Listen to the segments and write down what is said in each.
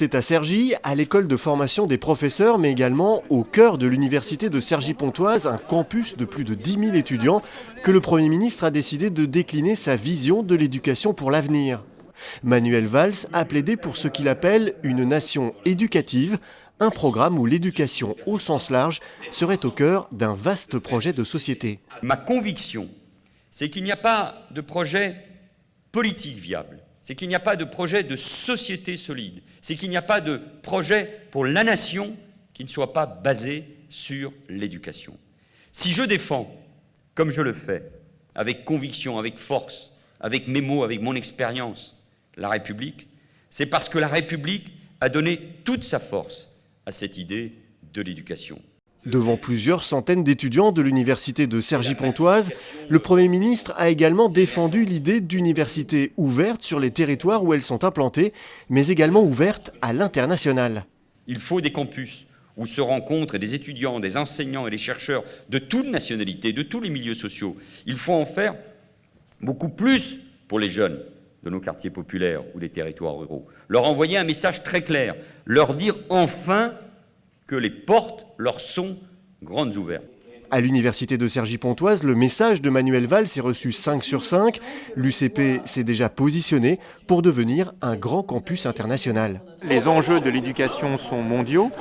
C'est à Cergy, à l'école de formation des professeurs, mais également au cœur de l'université de Cergy-Pontoise, un campus de plus de 10 000 étudiants, que le Premier ministre a décidé de décliner sa vision de l'éducation pour l'avenir. Manuel Valls a plaidé pour ce qu'il appelle une nation éducative, un programme où l'éducation au sens large serait au cœur d'un vaste projet de société. Ma conviction, c'est qu'il n'y a pas de projet politique viable, c'est qu'il n'y a pas de projet de société solide, c'est qu'il n'y a pas de projet pour la nation qui ne soit pas basé sur l'éducation. Si je défends, comme je le fais, avec conviction, avec force, avec mes mots, avec mon expérience, la République, c'est parce que la République a donné toute sa force à cette idée de l'éducation. Devant plusieurs centaines d'étudiants de l'université de Cergy-Pontoise, le Premier ministre a également défendu l'idée d'universités ouvertes sur les territoires où elles sont implantées, mais également ouvertes à l'international. Il faut des campus où se rencontrent des étudiants, des enseignants et des chercheurs de toutes nationalités, de tous les milieux sociaux. Il faut en faire beaucoup plus pour les jeunes de nos quartiers populaires ou des territoires ruraux. Leur envoyer un message très clair, leur dire enfin que les portes leur sont grandes ouvertes. À l'université de Cergy-Pontoise, le message de Manuel Valls est reçu 5 sur 5. L'UCP s'est déjà positionné pour devenir un grand campus international. Les enjeux de l'éducation sont mondiaux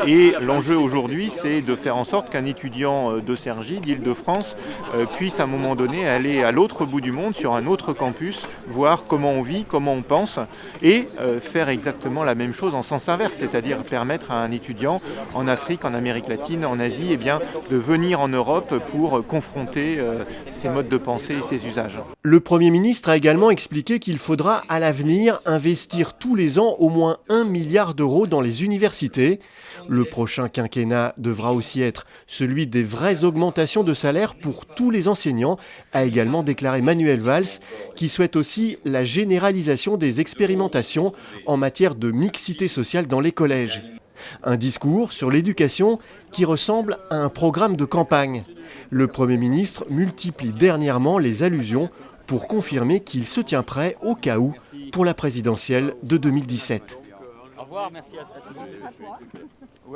et l'enjeu aujourd'hui, c'est de faire en sorte qu'un étudiant de Cergy, d'Île-de-France, puisse à un moment donné aller à l'autre bout du monde, sur un autre campus, voir comment on vit, comment on pense et faire exactement la même chose en sens inverse, c'est-à-dire permettre à un étudiant en Afrique, en Amérique latine, en Asie, de venir en Europe pour confronter ses modes de pensée et ses usages. Le Premier ministre a également expliqué qu'il faudra à l'avenir investir tous les ans au moins 1 milliard d'euros dans les universités. Le prochain quinquennat devra aussi être celui des vraies augmentations de salaire pour tous les enseignants, a également déclaré Manuel Valls, qui souhaite aussi la généralisation des expérimentations en matière de mixité sociale dans les collèges. Un discours sur l'éducation qui ressemble à un programme de campagne. Le Premier ministre multiplie dernièrement les allusions pour confirmer qu'il se tient prêt au cas où pour la présidentielle de 2017. Au revoir, merci à tous.